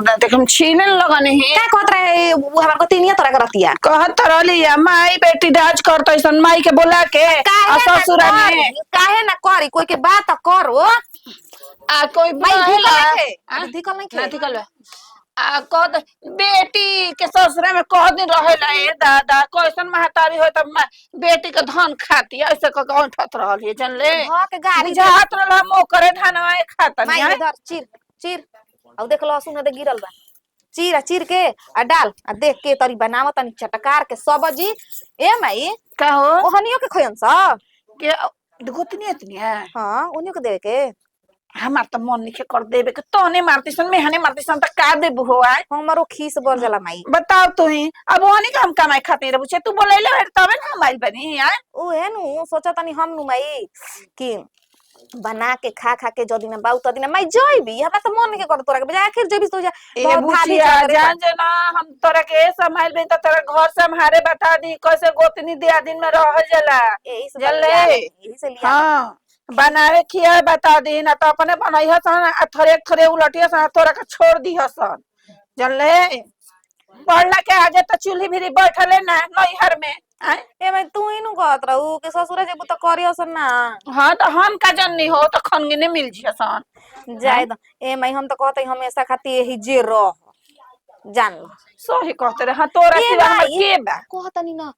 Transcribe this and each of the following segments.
मुर्दा देख हम छीने लगने हैं का कहत रहे वो हमार को तीनिया तरह करतिया कहत रहली माई बेटी राज करत ऐसन माई के बोला के आ ससुर में काहे ना करी कोई के बात करो आ कोई माई बोला धिकल नहीं ना खे धिकल बा आ कहत बेटी के ससुर में कह दिन रहेला ए दादा कैसन महतारी हो त बेटी के धन खाती ऐसे क कौन ठत रहल है जानले ध के गाड़ी बुझात रहल हम ओकरे धनवा खाता माई नहीं इधर चीर चीर अब देख लहसुन दे गिरल बा चीर के आ डाल आ देख के तरी बनावत तनी चटकार के सब्जी ए माई का हो ओहनियो के खयन सा के गोतनी इतनी है हां ओनियो के देवे के हमार त मन नहीं कर देबे के तोने मारती सन मेहने मारती सन त का देबू हो आय हमरो खीस बर जाला माई बताओ तू ही अब ओनी का हम कमाई खातिर बुझे तू बोलैले है तबे ना हम आइल बनी आय ओ है नु सोचा तनी हम नु माई कि बना के खा के जदी ना बाऊ तदी ना माई जइबी हमरा त मन के कर तोरा के आखिर जइबी तो जा ए बुचिया जान जना हम तोरा के संभाल बे त तोरा घर से हमारे बता दी कैसे गोतनी दिया दिन में रह जाला यही से लिया हां बनावे खिया बता दी ना तो अपने बनाई हसन थरे थरे उलटिया सन तोरा के छोड़ दी हसन जानले पढ़ला के आगे तो चूल्ही भी बैठले ना नैहर में ए मैं तू इनु कहत रहू के ससुर जेबू त करियसन ना हां तो हम का जननी हो तो खनगिने मिल जियसन जाय द ए मैं हम त कहत हमेशा खाती यही जे रह जान लो सही कहते रे हां तोरा सिवा हमर के बा कहतनी ना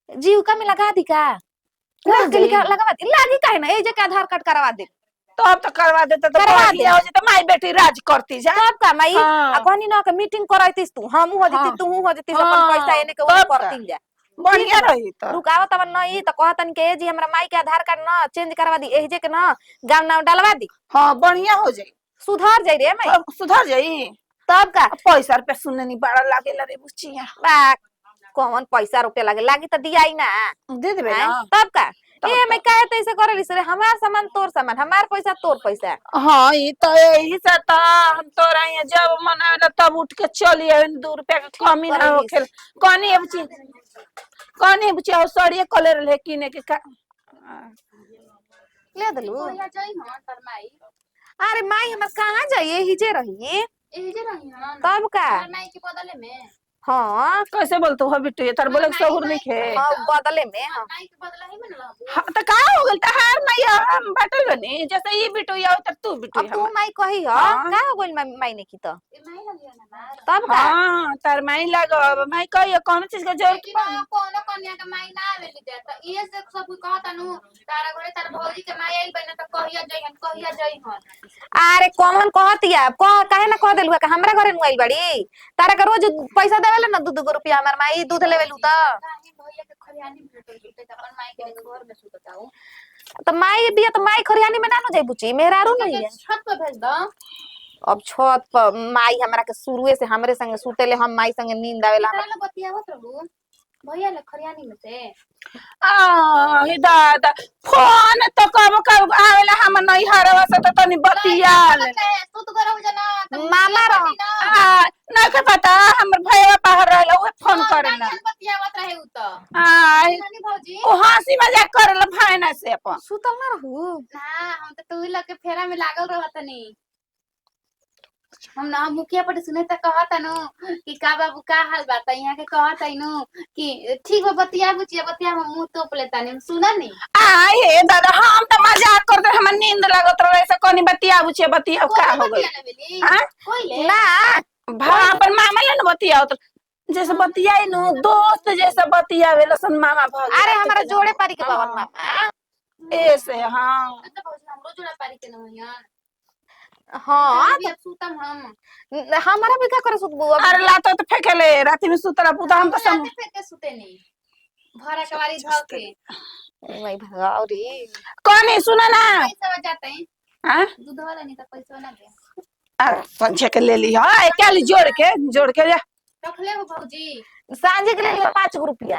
जीव का में लगा दी का लाग लगा दी लागी काहे ना ए जे के आधार कार्ड करवा दे तो अब तो करवा देते तो करवा दे हो जे तो माई बेटी राज करती जा सब का माई आ कहनी ना के मीटिंग करैतिस तू हम हो जती तू हो जती अपन पैसा एने के वो करती जा बढ़िया रही तो रुकाव तब नहीं तो कहतन के जी हमरा माई के आधार कार्ड ना चेंज करवा दी एही जे के ना गाम नाम डालवा दी हां बढ़िया हो जाई सुधार जाई रे माई सुधार जाई तब का पैसा रुपया सुनने नहीं बड़ा लागेला रे बुचिया बा कौन पैसा रुपया लागे त दियाई ना दे देबे ना तब का ए मैं काहे त ऐसे करली से हमार सामान तोर सामान हमार पैसा तोर पैसा हां ई तो यही से त हम तोरा यहाँ जब मन आवेला तब उठ के चली आवे 2 रुपया के कमी ना होखेल कनी बुची हो सड़िए कलर ले किने के ले दलू कोइया जाई हां तर माई अरे माई हमर कहां जाइए ही जे रही एही जे रही हां तब का तर माई के बदले में हां कैसे बोलतो हो बिट्टू ये तार बोले सहूर नहीं खे हां बदले में माई के बदला ही में रहबो हां त का हो गेल त हार नहीं हम बाटल बनी जैसे ये बिट्टू या त तू बिट्टू अब तू माई कही ह का हो गइल माई ने की त ए माई लगिया ना मार तब का हां तार माई लागब माई कहियो कौन चीज के जरूरत लेकिन कोनो कन्या के माई ना आवेली दे त इहे से सब कहता नु तारा घरे तार भौजी के माई आइल बने त कहिया जई हन अरे कौन कहतिया काहे ना कह देलु का हमरा घरे नुआइल बड़ी तारा का रोज पैसा देवेला ना 2 रुपया हमर माई दूध लेवेलु त भैया के खरियानी भेटल त अपन माई के घर में सुतताऊ त माई बिया त माई खरियानी में ना न जाई बुची मेहरारू नहीं है छत पे भेज दो अब छत पर माई हमरा के शुरुए से हमरे संगे सुतेले हम माई संगे नींद आवेला तारा बतियावत रहू भैया ले खरियानी में से हे दादा फोन तो कब आवेला हम नहीं हरवा से तो तनी बतिया ले तू तो करो जना मामा रहो ना के पता हमर भैया बाहर रहला वो फोन करेला बतियावत रहे उ त नानी भौजी ओ हंसी मजाक करेला भाईना से अपन सुतल ना रहू ना हम तो तू लोग के फेरा में लागल रहतनी हम ना मुखिया पर सुने त कहत नु कि का बाबू का हाल बा त यहां के कहत नु कि ठीक हो बतिया हम मुंह तोप लेतानी सुना नी हे दादा हम त मजाक करते हमर नींद लागत रहे से कोनी बतिया का हो गई हां कोइले ना भा अपन मामा ले न बतिया जैसे बतियाई नु दोस्त जैसे बतियावेला सन मामा भाग अरे हमारा जोड़े पारी के बावन मामा ऐसे हां त भौजी हमरो जोड़ा पारी के न होयन हां अब सुतम हम हमारा भी का करे सुतबू अरे लातो तो फेंकेले रात में सुतला पुता हम तो सम फेंके सुते नहीं भरा कवारी धो के भाई भगाओ रे कौन सुना ना पैसा जाते हैं हां दूध वाला नहीं तो पैसा ना दे पंछे के ले ली हां क्या ली जोड़ के जा रख ले हो भौजी सांझे के लिए 5 रुपया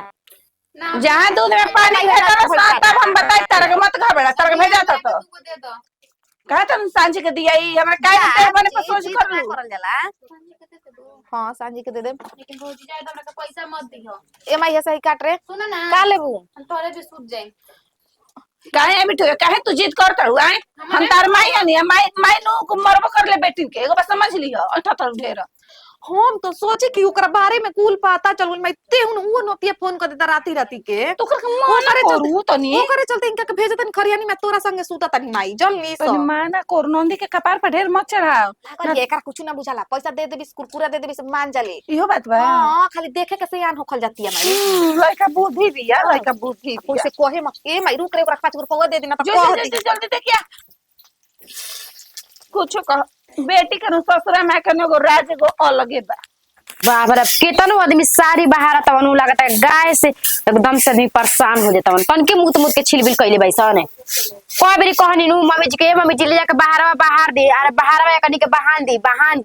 ना जहां दूध में पानी है तो साथ तब हम बताई तार के मत घबरा तार के भेजा तो दे दो कहा तुम सांझ के दिया ई हमरा काहे के बने पर सोच कर लू करल जाला हां सांझे के दे दे लेकिन भौजी जाए तो हमरा के पैसा मत दियो ए माई ऐसा ही काट रे सुन ना का लेबू हम तोरे भी सूत जाए काहे बिटू काहे तू जिद करत हु आए हम तार माई हनी माई माई नु मरबो कर ले बेटी के एगो बस समझ लियो अठतर ढेर हम तो सोचे कि ओकरा बारे में कुल पता चल मैं ते वो नोतिया फोन कर देता राती राती के तू कर मना करू तनी ओकरे चलते इनका के भेज तनी खरियानी में तोरा संगे सूता तनी माई जल्दी तनी माना कर नंदी के कपार पर ढेर मत चढ़ाओ ना एकरा कुछ ना बुझाला पैसा दे देबी कुरकुरा दे देबी सब मान जाले इहो बात बा हां खाली देखे के सयान होखल जाती है माई लइका बुद्धि बिया लइका बुद्धि कोई से कोहे मत ए माई रुक रे ओकरा 5 रुपया दे देना तो जल्दी जल्दी जल्दी देखिया कुछ कह बेटी के ससुरा में कने गो राज गो अलगे बा बाप रे केतनो आदमी साड़ी बहारा तवन उ लगता है गाय से एकदम से आदमी परेशान हो जाता तन के मुत मुत के छिलबिल कइले भाई सने कोई बेरी कहनी नु मम्मी जी ले जाके बाहर दे अरे बहारवा कनी के बहान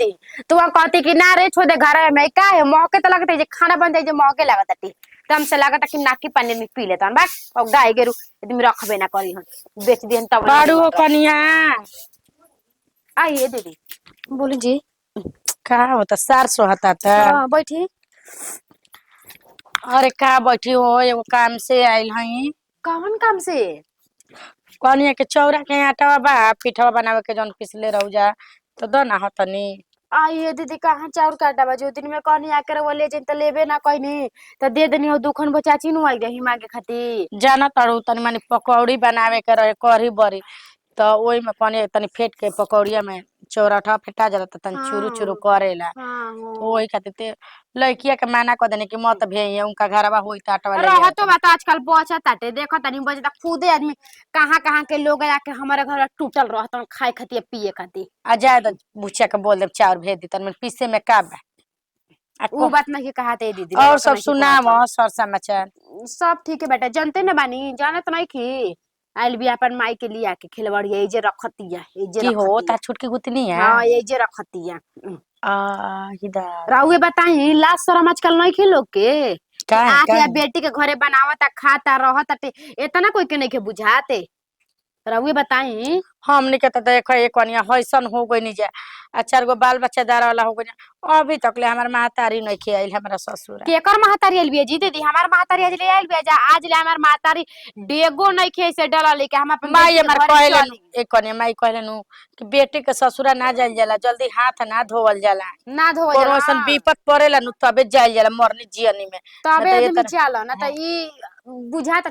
दे तू हम कहती कि ना रे छोड़ दे घर में का है मौके तो लगता है जे खाना बन जाए जे मौके लगता टी तम से लगता कि नाकी पानी में पी लेता बस और गाय गेरु आदमी रखबे ना करी हन बेच दिहन तब बाड़ू कनिया आइए दीदी बोली जी का होता 400 हता था हां बैठी अरे का बैठी हो एगो काम से आइल हई कौन काम से कनिया के चौरा के आटा बा पिठवा बनावे के जौन पिसले रहू जा तो दो ना हतनी आइए दीदी कहाँ चाउर काटा बा जो दिन में कहनी आकर वो ले जन त लेबे ना कहनी त दे देनी हो दुखन बचाची नु आई रही मांगे खातिर जाना तड़ू तनी मानी पकौड़ी बनावे के रहे कढ़ी बड़ी तो ओई में कनी तनी फेट के पकौड़िया में चौराठा फेटा जाला त तनी चुरू चुरू करेला हां तो ओई खातिर ते लड़किया के माना कर देने कि मत भेइए उनका घरवा होई त आटा वाला रह तो बात आजकल बचा ताटे देखो तनी बजे तक खुदे आदमी कहाँ के लोग आके हमारे घर टूटल रहत खाए खातिर पिए खातिर आ जाए तो बुचिया के बोल दे चाउर भेज दी तनी पीसे में का बा वो बात नहीं कहा थे दीदी और सब सुनाम सर समाचार सब ठीक है बेटा जानते न बानी जानत नहीं की आइल भी अपन माई के लिए आके खिलवाड़िया ए जे रखतिया ए जे की हो ता छुटकी गुतनी है हां ए जे रखतिया इधर राउए बताई लास्ट शरम आजकल नहीं के लोग के का आके बेटी के घरे बनावता खाता रहता इतना कोई के नहीं के बुझाते राउए बताई हमने के तो देखो एक कनिया हईसन हो गई जा आ 4 गो बाल बच्चेदार वाला हो गई अभी तक ले हमार महतारी नहीं खियाइल हमरा ससुर केकर महतारी आइल बिया जी दीदी हमार महतारी आज ले आइल बिया जा आज ले हमार महतारी डेगो नहीं खे से डला लेके हम अपन माई हमार कहले एक कनिया माई कहले नु कि बेटी के ससुरा ना जाइल जाला जल्दी हाथ ना धोवल जाला ना धोवल कोनो जाला ऐसन विपत पड़ेला नु तबे जाइल जाला मरनी जियनी में तबे आदमी चला ना त ई बुझाता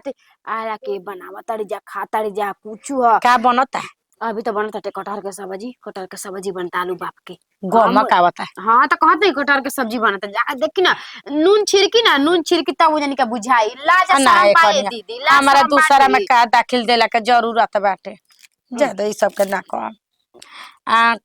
आया के बनावा तड़ी जा खा तड़ी जा पूछू का बनता है अभी तो बनता कटहर के सब्जी बनता आलू बाप के गम का बता हाँ तो कहते कटहर के सब्जी बनता जा देखी ना नून छिड़की तब वो जानी का बुझाई लाज ना शरम एक पाए कनिया, दीदी लाज हमारा शरम दूसरा बाटे। में का दाखिल देला के जरूरत बाटे ज्यादा ई सब के ना कम आ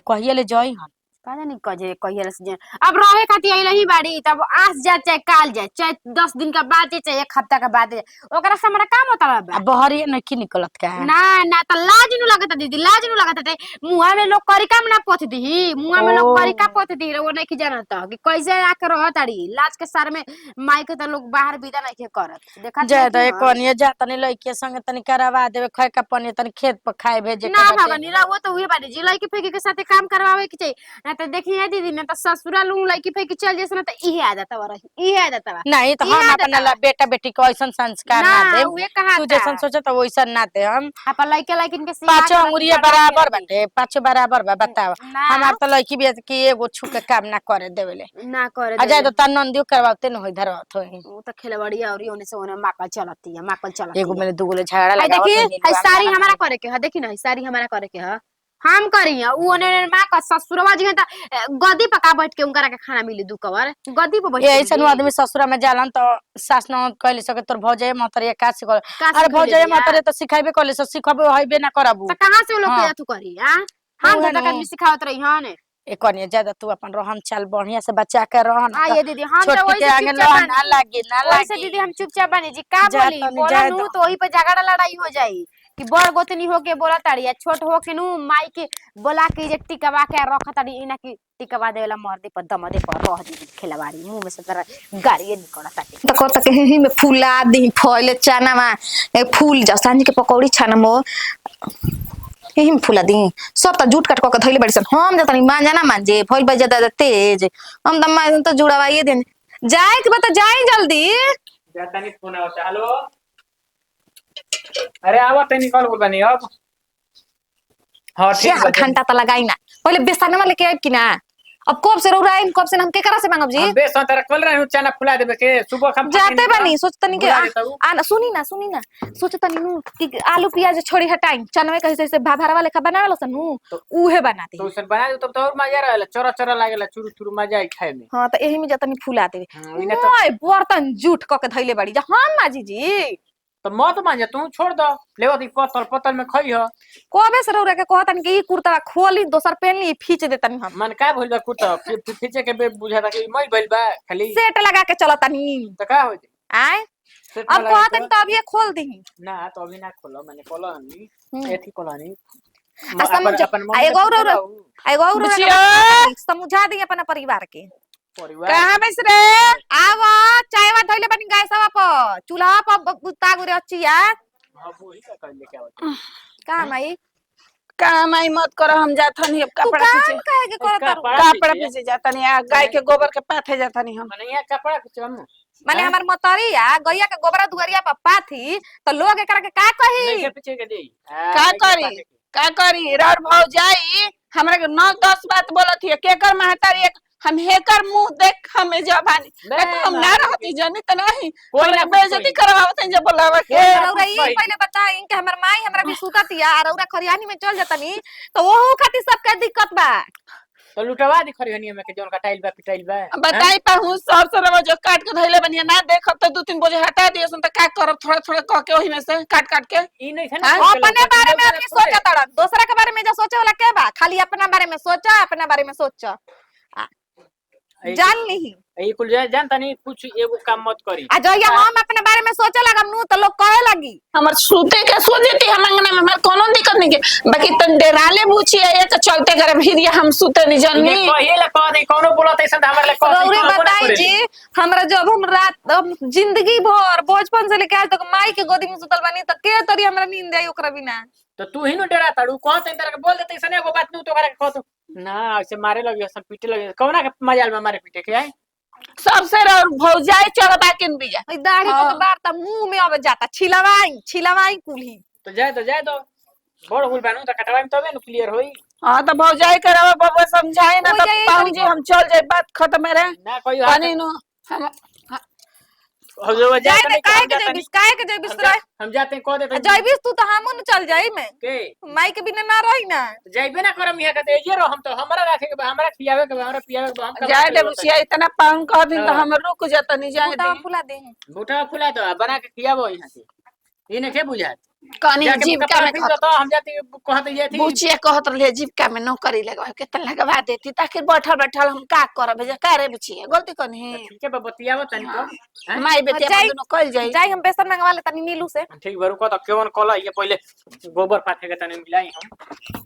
कहिए ले जई हन पता नहीं कहिए अब रहे खाती आई रही बाड़ी तब आज जाए चाहे काल जाए चाहे 10 दिन का बाद जाए चाहे 1 हफ्ता का बाद जाए ओकरा से हमारा काम होता बा आ बहरिए न की निकलत का ना ना त लाज नु लगता दीदी लाज नु लगता मुंह में लोग करी काम ना पोथ दी मुंह में लोग करी का पोथ दी वो नहीं की जानत कि कैसे आके रह ताड़ी लाज के सर में माई के त लोग बाहर विदा नहीं के करत देखा जाए तो एक कनिया जा तनी लइके संगे तनी करवा देवे खै का पनी तनी खेत पर खाए भेजे ना भगनी रा वो तो हुए बाड़ी जी लड़की फेंकी के साथे काम करवावे के चाहिए ना तो देखिए दीदी ना तो ससुरा लू लड़की फेंकी चल जैसे ना तो इहे आ जाता बा इहे आ जाता बा नहीं तो हम अपना ला बेटा बेटी को ऐसा संस्कार ना दे वे कहा तू जैसन सोचे तो वैसन ना दे हम अपन लड़के लड़किन के पांचों अंगुरिया बराबर बाटे पांचों बराबर बा बताओ हमार तो लड़की भी की एगो छू के काम ना करे देवेले ना करे आ जाए तो तनंदियो करवाते न होई धरवत होई वो तो खेलबड़िया और ओने से ओने माकल चलती है माकल चलती एगो मेरे दुगो ले झगड़ा है लगावत देखिए है सारी हमारा करे के है देखी ना सारी हमारा करे के है हम करी है वो ओने मां का ससुरवा जी त गद्दी पका बैठ के उनकरा के खाना मिली दू कवर गद्दी पे बैठ ये ऐसन आदमी ससुरा में जालन तो सास न कहले सके तोर भौजाई मतरिया का सिख अरे भौजाई मतरिया तो सिखाइबे कहले से सिखबे होइबे ना करबू तो कहां से वो लोग के तू करी हां हम दादा का सिखावत रही हन एक कनिया ज्यादा तू अपन रहन चाल बढ़िया से बचा के रहन हां ये दीदी हम तो छोटी के वैसे आगे चुपचाप ना लागी ना वैसे लागी दीदी हम चुपचाप बने जी का जा बोली तनी बोला जाए नु दो। तो वही पे झगड़ा लड़ाई हो जाई कि बड़ गोतनी होके बोला ताड़ी या छोट होके नु माई के बोला के जे टिकवा के रख ताड़ी इना की टिकवा देला मर्दी पर दमदे पर रह दी खेलवाड़ी मुंह में से तेरा गाड़िए निकला ताटी तो कहता के ही में फूला दी फैले चाना में एक फूल जा सांझ के पकौड़ी छाना मो यही में फूला दी सब त जूट काट के धइले बड़ी सन हम जतनी मान जाना मान जे फैल बज ज्यादा तेज हम त मान तो जुड़ावाइए देन जाए के बता जाए जल्दी जाता नहीं फोन आवता हेलो अरे आवा तनी निकल बोल बनी अब। हां ठीक 4 घंटा तो लगाई ना पहले बेसनवा लेके आइब कि ना अब कब से रौरा आइम कब से हम केकरा से मांगब जी हम बेसन तरह खोल रहे हूं चना फुला देबे के सुबह खम जाते बनी सोचतनी के बुला देता हूँ। आ सुनी ना सोचतनी नु कि आलू प्याज छोड़ी हटाई चनवे कहे से भाभरवा लेखा बनावेला सनु उहे बनाते तो उसन बना दे तब तो और मजा रहला चोरा चोरा लागेला चुरु चुरु मजा आई खाए में। हां तो एही में जतनी फुला देवे इने तो ओए बर्तन जूठ क के धइले बाड़ी जा हम माजी जी तो मत मांजे तू छोड़ दो लेवा दी पतल पतल में खई हो। कोबे से रौरा के कहतन कि ई कुर्ता खोली दोसर पहन ली खींच देतनी हम मन का भइल बा कुर्ता पीछे के बे बुझा था कि मई भइल बा खाली सेट लगा के चलतनी तो का हो जी आए सेट अब में लगा कहतन तो अब ये खोल दी ना तो अभी ना खोलो मैंने खोला नहीं एथी खोला नहीं एगो और बुचिया समझा दी अपना परिवार के परिवार कहाँ बैस रे आवा चायवा धइले बनी गैसवा पर चूल्हा पर बुता गुरे अचिया हां वही का कर लेके आवत का माई काम आई मत करो हम जाथनी अब तू कपड़ा काम पीछे कहे के करत कपड़ा पीछे जाथनी गाय के गोबर के पाथे जाथनी हम माने यहाँ कपड़ा कुछ हम माने हमर मतरिया गैया के गोबरा दुआरिया पर पाथी तो लोग एकरा के का कही नहीं के पीछे के दे का करी रार भाव जाई हमरा के 9-10 बात बोलत है केकर महतारी एक हम हेकर मुंह देख हमें जबानी तो हम ना रहती जानी त नहीं कोई ना बेइज्जती करवावत है जब बोलावा के रौरा ई पहले बताई कि हमर माई हमरा भी सुततिया और रौरा खरियानी में चल जतनी तो ओहू खातिर सबके दिक्कत बा तो लुटवा दी खरिहनी में के जोन कटाइल बा पिटाइल बा बताई पाहू सब सरवा जो काट के धइले बनिया ना देखब तो 2-3 बोझ हटा दिए सुन त का करब थोड़ा थोड़ा कह के ओही में से काट काट के ई नहीं था ना अपने बारे में आदमी सोचा तड़ा दूसरा के बारे में जो सोचे वाला के बा खाली अपना बारे में सोचा अपना बारे में सोचा जान नहीं ई कुल जानता नहीं कुछ एगो काम मत करी आ जइया हम अपने बारे में सोचे लगम नु तो लोग कहे लगी हमर सूते के सो देती हम अंगना में हमर कोनो दिक्कत नहीं के बाकी तन डेराले बुची है एक चलते करे भिरिया हम सूते नहीं जानी कहिए ला कह दे कोनो बोलत ऐसा हमर ले कह रौरी बताई जी हमरा जब हम रात जिंदगी भर बचपन से लेके आज तक माई के गोदी में सुतल बानी त के तरी हमरा नींद आई ओकरा बिना तो तू ही न डरा ताड़ू कह ते तरह के बोल देते ऐसा एगो बात नु तो करे कह तो ना ऐसे मारे लगी सब पीटे लगी कौना के मजाल में मारे पीटे के आई सबसे भौजाई चढ़बा के बिया ई दाढ़ी को बार त मुंह में अब जाता छिलवाई कुली तो जाए दो बड़ हुल बानू त कटवाई में तबे न क्लियर होई हां तो भौजाई करवा बबुआ समझाए ना हो तब जाई पाऊ जी हम चल जाए बात खत्म है रे ना कोई पानी नो हम हो जो जाए दे काहे के जय बिसरा हम जाते हैं कह देते जयबिस तू तो हमो न चल जाई में के माई के बिना ना रही ना जाइबे ना करम यहाँ कहते ये रहो हम तो हमरा रखे के हमरा खियावे के हमरा पियावे के हम जाए दे बुचिया इतना पांग कह दिन तो हम रुक जाता नहीं जाए बूटा दे फुला दे बूटा फुला दो बना के खियावो यहाँ से ये ने के बुझात कनी जीविका में तो हम जाते कहते ये थी बुचिया कहत रहे जीविका में नौकरी लगवा केतना लगवा देती ताकि बैठल बैठल हम का करब जे का रे बुचिया गलती कनी है ठीक है बतियावो तनी तो माई बेटी अपन दोनों कल जाई जाई हम बेसन मंगवा ले तनी नीलू से ठीक बरु को तो केवन कला ये पहले गोबर पाथे के तने मिलाई हम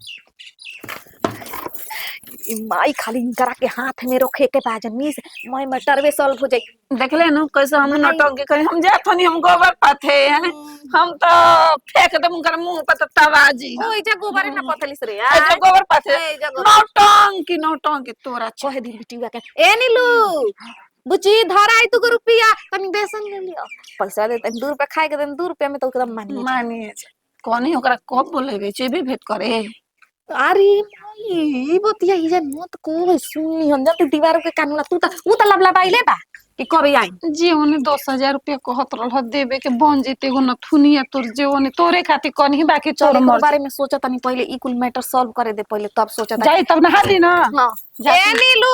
ई माई खाली करा के हाथ में रखे के बाजनी से माई मटरवे सॉल्व हो जाई देख ले न कैसे हम नौटंकी करी हम जात हनी हम गोबर पाथे हैं हम तो फेंक दम कर मुंह पर तवाजी ओ इजा गोबर ना पथलिस रे ए जो गोबर पाथे ए जो गोबर नौटंकी तोरा कहे दी बिटिया के ए नीलू बुची धर आई तू को रुपया तनी बेसन ले लियो पैसा दे तनी 2 रुपया खाए के तनी 2 रुपया में तो एकदम मानिए मानिए कोनी ओकरा कब बोलेबे चेबे भेट करे अरे ई बतिया ई जन मत को सुनी हम जब दीवार के कानून तू त लबलबाइले बा कि कभी आई जी ओने 10,000 रुपया कहत रहल देबे के बन जेते गो न थुनिया तोर जे ओने तोरे खातिर कनी बाकी तोर चल मर बारे में सोचा तनी पहले ई कुल मैटर सॉल्व करे दे पहले तब सोचा जाई तब नहा ली ना हां ए नीलू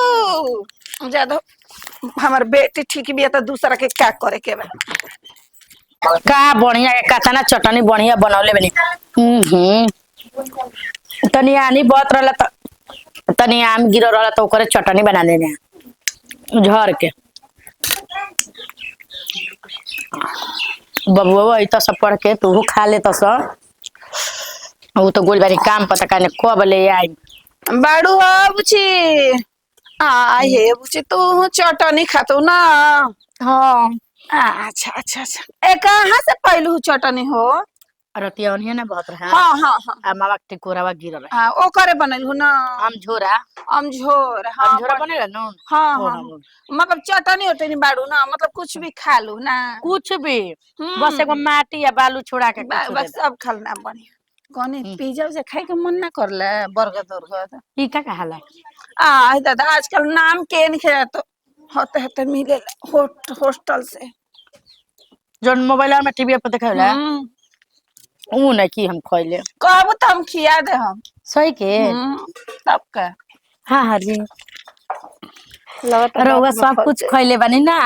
ज्यादा हमर बेटी ठीक बिया त दूसरा के क्या करे के बा का बढ़िया के कतना चटनी बढ़िया बनौले बनी तनी आनी बहुत रहला त तनी आम गिरो रहला तो ओकरे चटनी बना देने झर के बबुआ वही तो सब पढ़ के तू खा ले तो सब वो तो गोल बारी काम पता काने कब ले आई बाड़ू हो बुची आ ये बुची तू चटनी खातो ना हां अच्छा अच्छा अच्छा ए कहां से पहलू चटनी हो रतिया ओनिया ना बहुत रहा हाँ हाँ हाँ आ मावा के टिकोरावा गिरल रहे हाँ ओकरे बनल ना आम झोरा अमझोर हाँ झोरा बनेला न हाँ ओ हाँ हम मतलब चटनी उटनी बाड़ू ना मतलब कुछ भी खा लू ना कुछ भी बस एगो माटी या बालू छोड़ा के कुछ दे बस दे सब खाना बढ़िया कौन पिज्जा उजा खाए के मन ना करले बर्गर उर्गर ई का कहाला आ दादा आजकल नाम के नहीं खेला तो होते होते मिले हॉस्टल से जोन मोबाइल में टीवी पर देखावला हम्म ऊ ना की हम खइले कहबो तो हम खिया दे हम सही के तब का हाँ हाँ जी लगत रउआ सब कुछ खइले बानी ना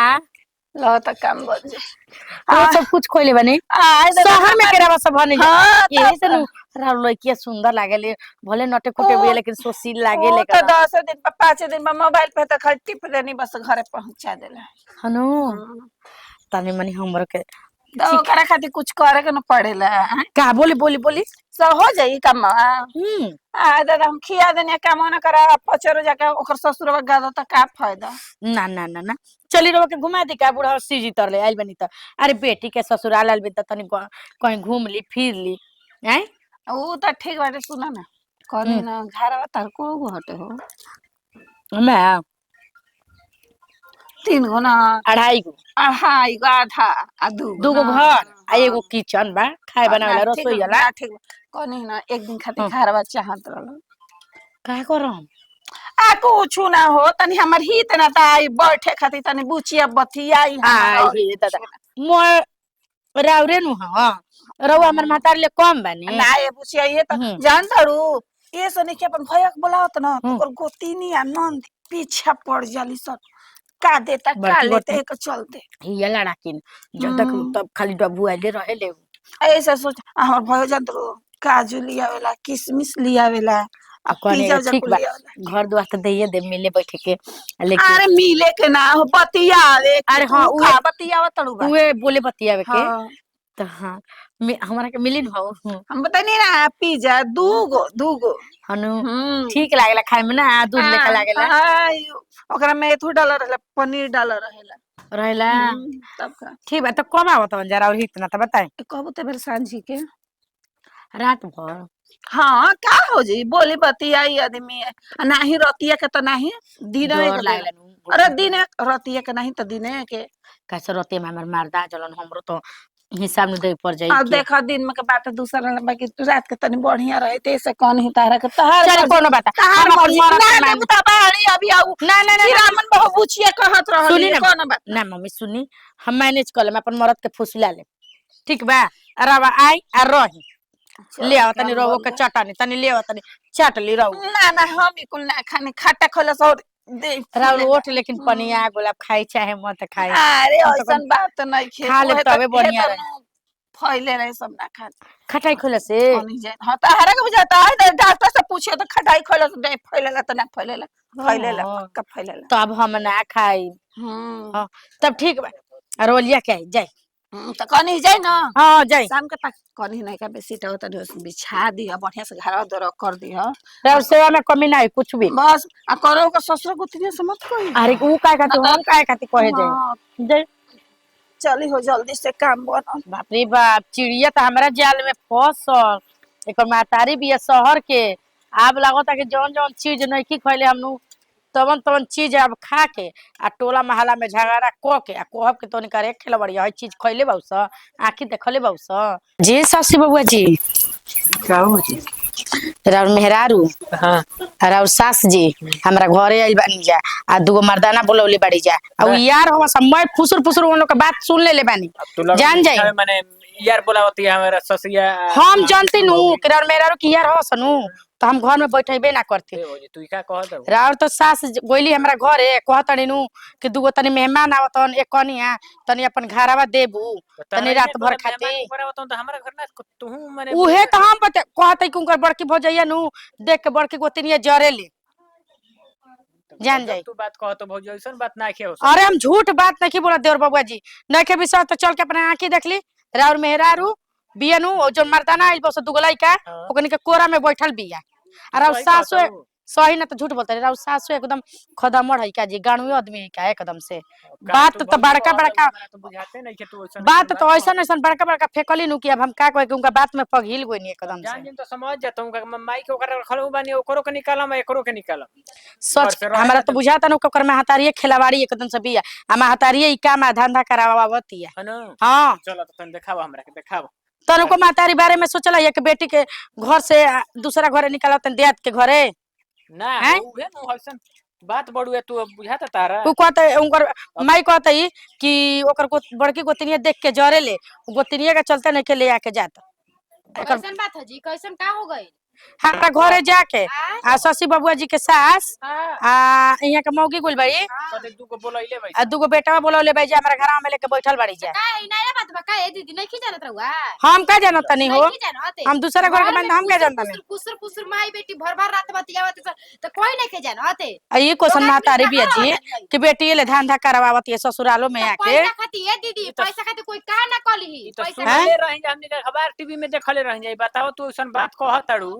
लगत काम बन जाए रउआ सब कुछ खइले बानी आ शहर में केरावा सब बने हाँ, यही से नु राउर लइकिया सुंदर लागेले भले नटे कुटे बिया लेकिन सोशील लागे तो लेकिन 10 दिन पर 5 दिन पर मोबाइल पे तो खाली टिप देनी बस घरे पहुंचा देला हनु तनी मनी हमरो के तो ओकरा खातिर कुछ करे के न पड़ेला का बोली बोली बोली सब हो जाई काम आ दादा हम खिया देने काम ना करा पचरो जाके ओकर ससुरवा गादा त का फायदा ना ना ना ना चली रहो के घुमा दी का बूढ़ा सीजी तर ले आइल बनी त अरे बेटी के ससुराल आइल बनी त तनी कहीं घूम ली फिर ली हैं ऊ त ठीक बाटे सुना ना करी ना घरवा तार को गो हटे हो मैं 3 गो ना 2.5 गो हां गो आधा आ 2 दूगो घर आ एगो किचन बा खाए बनावेला रसोई वाला ठीक कनी ना एक दिन खातिर घरवा चाहत रहल का करम आ कुछ ना हो तनी हमर हित ना त आई बैठे खातिर तनी बुचिया बतियाई आई हे दादा मोर राउरे नु हां रउआ हमर महतार ले कम बानी ना ये बुचिया ये त जान तारू ये सने के अपन भैया के बुलावत ना ओकर गोतीनी आ नंद पीछे पड़ जाली सब का देता का लेते एक चलते ये लड़ाकिन जब तक तब खाली डब्बू आइले रहे ले ऐसा सोच हमर भैया जान तारू काजू लियावेला किशमिश लियावेला आ पिज्जा ठीक बा घर दुआर त देइए दे मिले बैठे के लेकिन अरे मिले के ना हो बतियावे अरे हाँ का बतियावा तड़ू बा उहे बोले बतियावे के हाँ। तो हाँ हमरा के मिली न हो हम बतानी ना पिज्जा 2 गो हनु ठीक लागेला खाए में ना दूध लेखा लागेला ओकरा में एथु डाल रहला पनीर डाल रहेला तब का ठीक बा तो कब आवत जरा और इतना तो बताए कहबो ते बेर सांझी के रात भर हाँ का हो जी बोली बतियाई आदमी नाही रतिया के तो नाही दिन डर लागेला नु अरे दिन रतिया के नहीं तो दिन के कैसे रोते में हमर मारदा जलन हमरो तो हिसाब में दे पड़ जाई अब देखा दिन में के बात दूसरा बाकी रात के तनी बढ़िया रहे ते से कौन ही तारा के तहार चल कोनो बात तहार हम अपन मरद के ना मान बता बाड़ी अभी आऊ ना ना ना रामन बहु बुचिया कहत रहल सुनी ना कौन बात ना मम्मी सुनी हम मैनेज कर लेम अपन मरद के फुसला ले ठीक बा रवा आई आ रही ले आओ तनी रहो के चटानी तनी ले आओ तनी चाट ली रहो ना ना हम ही कुल ना खाने खट्टा खोलस और दे राउल ओठ लेकिन पनिया गुलाब खाई चाहे मत खाई अरे ऐसन बात तो नहीं खे खा ले तबे बढ़िया रहे फैले रहे सब ना खा खटाई खोले से हां तो हरा के बुझाता है डॉक्टर से पूछे तो खटाई खोले तो नहीं फैलेला तो ना फैलेला फैलेला पक्का फैलेला तो अब हम ना खाई हां तब ठीक बा रोलिया के आई जाई तो कनी जाई ना हां जाई शाम के पास कनी नहीं का बेसी तो तनी बिछा दी बढ़िया से घर दर कर दी ह राउल सेवा में कमी नहीं कुछ भी बस आ करो का ससुर गुतनी से मत कोई अरे ऊ काय खाती हम काय खाती कहे जाई जाई चली हो जल्दी से काम बन बाप रे बाप चिड़िया तो हमारा जाल में फंसल एक मातारी भी है शहर के आब लागता कि जौन जौन चीज नहीं की खैले हमनु तवन तवन चीज अब खा के आ टोला महला में झगड़ा क के आ कहब के तोनी करे खेला बढ़िया है चीज खैले बाउस आखी देखले बाउस जी सासी बबुआ जी का हो जी राउर मेहरारू हां राउर सास जी हमरा घरे आइल बानी जा आ दुगो मर्दाना बोलौले बाड़ी जा आ यार हो समय फुसुर फुसुर उन लोग के बात सुन ले बानी जान जाई माने यार बोलावती है हमारा ससिया हम जानती नु कि राउर मेहरारू की यार हो सनु तो हम घर में बैठेबे ना करते तू का कहत राउर तो सास गोइली हमरा घरे कहतनी नु कि दुगो तनी मेहमान आवतन एक कनिया तनी अपन घरवा देबू तनी रात भर खाती तो हमरा घर ना तू माने उहे तो हम कहते कि उनकर बड़की भौजैया नु देख के बड़की गोतनिया जरेले जान जाई तू बात कहत भौजी ऐसन बात ना के हो अरे हम झूठ बात नहीं बोला देवर बबुआ जी नहीं के विश्वास तो चल के अपने आंखी देख ली राउर मेहरारू बियनु जो मर्दाना आइल बस दुगो लइका ओकनी के कोरा में बैठल बिया और सासु सही ना तो झूठ बोलते रहे सासू एकदम खदमड़ है का जी गाणुए आदमी है का एकदम से बात तो बड़का बड़का तो बुझाते नहीं कि तू बात तो ऐसा ऐसा बड़का बड़का फेकली नु कि अब हम का कहे कि उनका बात में पगहिल गई नहीं एकदम से जान जिन तो समझ जाता हूं माई के ओकर रखलू बानी ओकरो के निकालम एकरो के निकालम सच से रहे हमारा ना तो बुझाता ना ओकर में हतारिए खिलावाड़ी एकदम से बिया आ महतारिए ई काम धंधा करावती है है ना हां चलो तो तन देखाव हमरा के देखाव तनु को महतारी बारे में सोचला एक बेटी के घर से दूसरा घरे निकाला तन देत के घरे ना हैं? उहे न हसन बात बड़ुए तू बुझाता तारा उ कहते उनकर माई कहते कि ओकर बड़की गोतनिया देख के जरे ले गोतनिया के चलते नहीं के ले आके जाता कैसन बात है जी कैसन का हो गई हमारा घरे जाके आ शशि बबुआ जी के सास आ यहाँ के मौगी गुल बड़ी कते दू को बोलैले भाई आ दूगो बेटा बोलौले भाई जी हमारा घर में लेके बैठल बड़ी जा का ई नया बात बा का ए दीदी नहीं जानत रहुआ हम का जानत नहीं हो नहीं जानत हम दूसरा घर के बंद हम का जानत नहीं कुसुर कुसुर माई बेटी भर भर रात बतियावत तो कोई नहीं के जानत आ ये क्वेश्चन ना तारी बिया जी कि बेटी ले धंधा करवावती है ससुरालो में आके पैसा खाती है दीदी पैसा खाती कोई का ना कली तो पैसा सुनले रही हमनी के खबर टीवी में देखले रही जाई बताओ तू ऐसन बात कहताड़ू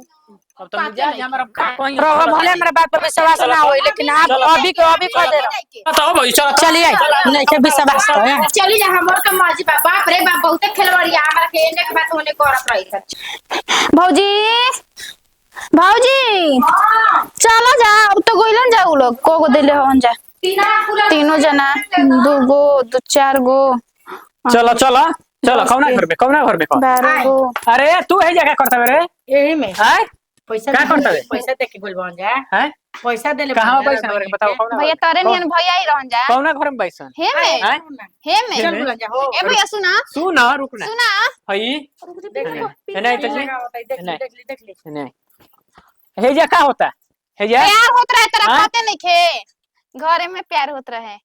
अब तो मिजाज हमरा का कहीं रहो भले हमारे बात पर विश्वास ना होई लेकिन आप अभी को अभी कह दे रहा बताओ भाई चलो चलिए नहीं के विश्वास है चली जा हमर के मर्जी बा बाप रे बाप बहुते खेलवड़िया हमरा के एने के बात होने करत रही सर भौजी भौजी चलो जा अब तो गोइलन जा उ लोग को दिले हवन जा तीनों जना दो चार गो चलो चलो चलो कौना घर में 12 गो अरे तू है जगह करता रे यही में हैं पैसा क्या करता है? पैसा दे के गुल बन जा हैं पैसा दे ले कहां पैसा हमरा के बताओ कौना भैया तोरे नियन भैया ही रहन जा कौना घर में पैसा हे में हैं हे में चल बुला जा हो ए भैया सुना सुन रुक ना सुना हई नहीं तो जी देख ले नहीं हे जा का होता हे जा प्यार होत रहे तेरा हाँ? पते नहीं खे घरे में प्यार होत रहे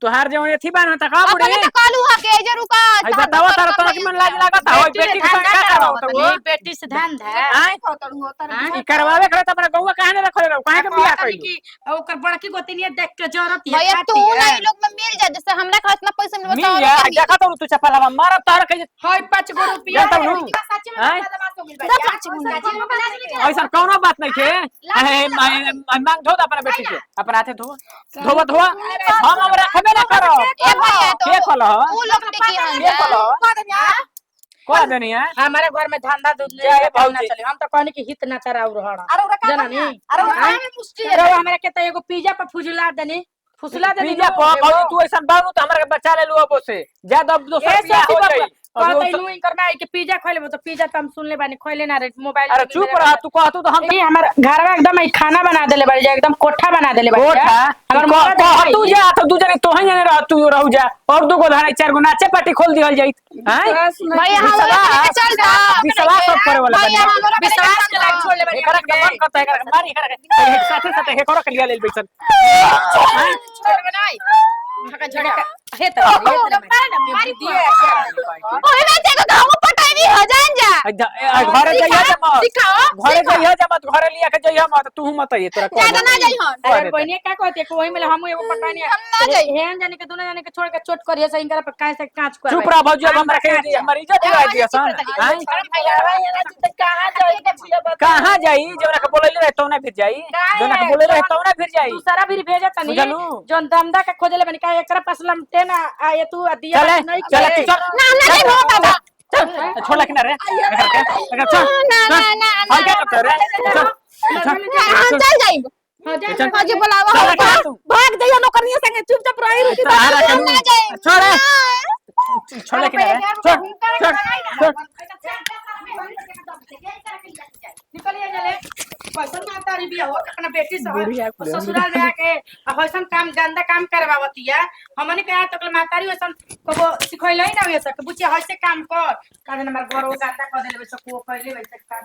तुहार जो एथी बान त का अपने बुड़ी तो कहलू हा के जे रुका हई बताओ तारा तो कि मन लाज लागत हो बेटी के संग का करो तो वो बेटी से धंधा हैं ई करवावे करे त अपना गौवा काहे न रखले रहो काहे के बियाह कइली कि ओकर बड़की गोतनिया देख के जरूरत भैया तू ना इ लोग में मिल जा जैसे हमरा का इतना पैसा मिल मिल जा देखा तो तू चपला मार तार के हाय 5 गो रुपया जानता हूं सच में हैं? बदमाश हो गइल बा ऐसा कौनो बात नहीं थे मांग धो अपना बेटी के अपना हाथे धो धोवा हम रखबे ना करो ए भैया तो के खोलो उ लोग टिकी हन के खोलो को देनी है हमारे घर में धंधा दूध जय नहीं भौजी। चले हम तो कहनी कि हित ना कराउ रहड़ा अरे ओरा का जाना नहीं अरे ओरा में मुष्टि रो हमरा के त एगो पिज्जा पर फुजला देनी फुसला देनी पिज्जा पर तू ऐसा बानू तो हमरा के बचा ले लो अब से ज्यादा दोसर पिज्जा हो जाई कहते नु इनकर में कि पिज्जा खइले तो पिज्जा तो हम सुन ले बानी खइले ना रे मोबाइल अरे चुप रह तू कहतू तो हम ये हमार घर में एकदम ई खाना बना देले बाड़ी एकदम कोठा बना देले बाड़ी कोठा हमर हमर मरद तू जा तो दू जने तोही जने रह तू रहू जा और दू गो धारे चार गो नाचे पार्टी खोल दिहल जाई हैं भैया हम लोग चल जा विश्वास सब करे वाला भैया हम लोग विश्वास के लायक छोड़ ले बाड़ी एकरा के मन करता है एकरा के मारी एकरा के साथे साथे हे करो के लिया ले बैसन छोड़ बनाई हका झड़े हे त मारी दिए ओए मैं तेरे को गांव पटाई हो जान जा घरे जइया जमा सिखाओ घरे जइया जमा घरे लिया के जइया मत तू मत ये तोरा ज्यादा ना जाई हन अरे बहनिया का कहते को वही में हम एगो पटानी हम ना जाई हेन जाने के दोनों जाने के छोड़ के चोट करिए सही कर काहे से कांच कर चुप रह भौजी अब हमरा के हमर इज्जत गिरा दिया सन कहां जाई जोरा के बोलैले रहे तो ना फिर जाई जोना के बोलैले रहे तो ना फिर जाई दूसरा भी भेजा तनी बुझलू? जोन दमदा के खोजले बनी का एकरा पसलम ते ना आए तू दिया चले नहीं चले करे। चल ना ना जाई हो बाबा चल छोड़ लखना रे चल ना ना ना हां क्या करते रे चल चल जाई हाँ, जा, चल। जा, हां जी बुलावा चल लखना तू भाग जाइए नौकरिया संगे चुपचाप रही रुकी तारा के ना जाई छोड़ छोड़ लखना रे छोड़ छोड़ निकलिए जले पैसा ना तारी बिया हो अपना बेटी से ससुराल में आके हसन काम गंदा काम करवावतिया हमने कहा तो मातारी हसन को सिखैले ना वैसे बुचिया हसे काम कर काहे हमार घर वो गंदा कर देले वैसे को कहले वैसे काम